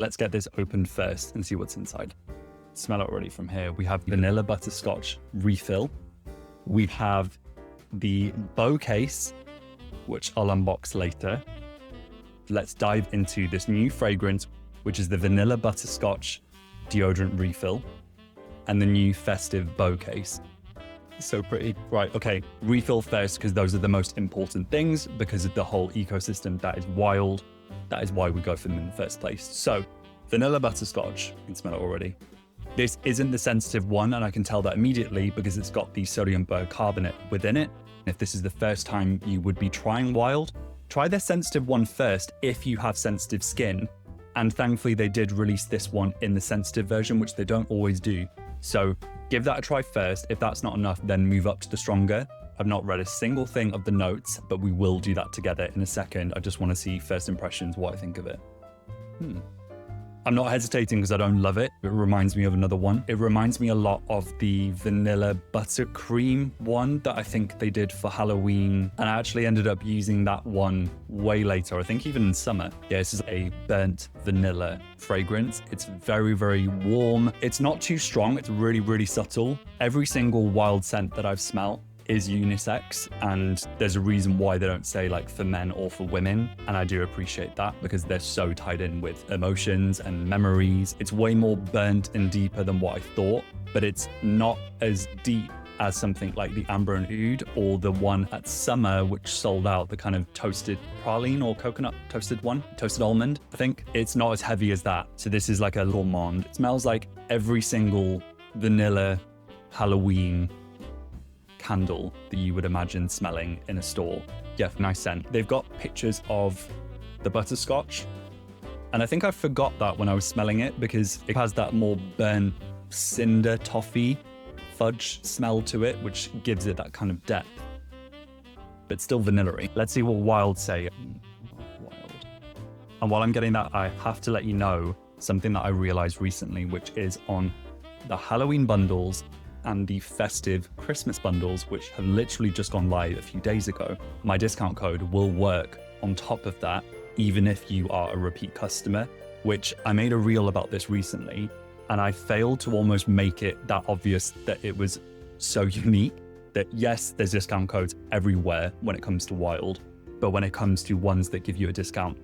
Let's get this opened first and see what's inside. Smell it already from here. We have vanilla butterscotch refill. We have the bow case, which I'll unbox later. Let's dive into this new fragrance, which is the vanilla butterscotch deodorant refill and the new festive bow case. So pretty. Right, okay, refill first, because those are the most important things because of the whole ecosystem that is wild. That is why we go for them in the first place. So vanilla butterscotch, you can smell it already. This isn't the sensitive one, and I can tell that immediately because it's got the sodium bicarbonate within it. If this is the first time you would be trying wild, try their sensitive one first if you have sensitive skin. And thankfully they did release this one in the sensitive version, which they don't always do. So give that a try first. If that's not enough, then move up to the stronger. I've not read a single thing of the notes, but we will do that together in a second. I just want to see first impressions, what I think of it. I'm not hesitating because I don't love it. It reminds me of another one. It reminds me a lot of the vanilla buttercream one that I think they did for Halloween. And I actually ended up using that one way later, I think even in summer. Yeah, this is a burnt vanilla fragrance. It's very, very warm. It's not too strong. It's really, really subtle. Every single wild scent that I've smelled is unisex, and there's a reason why they don't say like for men or for women, and I do appreciate that because they're so tied in with emotions and memories. It's way more burnt and deeper than what I thought, but it's not as deep as something like the Amber and Oud or the one at Summer which sold out, the kind of toasted praline or coconut toasted one, toasted almond, I think. It's not as heavy as that. So this is like a gourmand. It smells like every single vanilla Halloween candle that you would imagine smelling in a store. Yeah, nice scent. They've got pictures of the butterscotch, and I think I forgot that when I was smelling it because it has that more burnt cinder toffee fudge smell to it, which gives it that kind of depth, but still vanilla-y. Let's see what Wild say. Wild. And while I'm getting that, I have to let you know something that I realized recently, which is on the Halloween bundles and the festive Christmas bundles, which have literally just gone live a few days ago. My discount code will work on top of that, even if you are a repeat customer, which I made a reel about this recently, and I failed to almost make it that obvious that it was so unique that yes, there's discount codes everywhere when it comes to Wild, but when it comes to ones that give you a discount,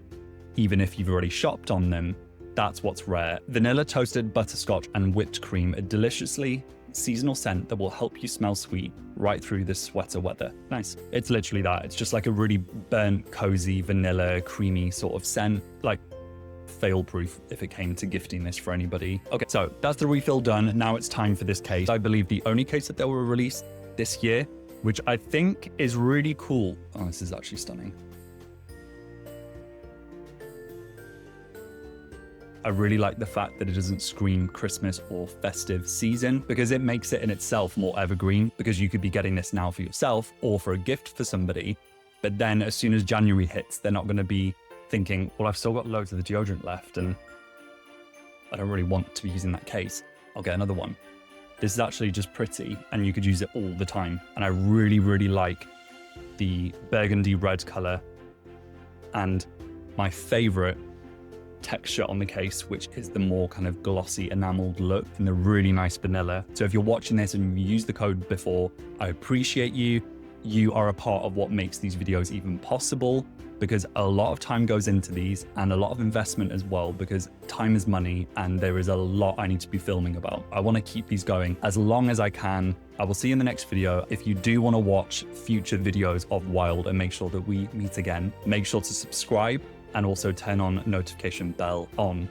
even if you've already shopped on them, that's what's rare. Vanilla toasted butterscotch and whipped cream, a deliciously seasonal scent that will help you smell sweet right through this sweater weather. Nice. It's literally that. It's just like a really burnt, cozy, vanilla, creamy sort of scent, like fail-proof if it came to gifting this for anybody. Okay, so that's the refill done. Now it's time for this case. I believe the only case that they will release this year, which I think is really cool. Oh, this is actually stunning. I really like the fact that it doesn't scream Christmas or festive season because it makes it in itself more evergreen, because you could be getting this now for yourself or for a gift for somebody. But then as soon as January hits, they're not going to be thinking, well, I've still got loads of the deodorant left and I don't really want to be using that case. I'll get another one. This is actually just pretty and you could use it all the time. And I really, really like the burgundy red color and my favorite texture on the case, which is the more kind of glossy enameled look and the really nice vanilla. So if you're watching this and you've used the code before, I appreciate you. You are a part of what makes these videos even possible, because a lot of time goes into these and a lot of investment as well, because time is money and there is a lot I need to be filming about. I want to keep these going as long as I can. I will see you in the next video. If you do want to watch future videos of Wild and make sure that we meet again, make sure to subscribe and also turn on notification bell on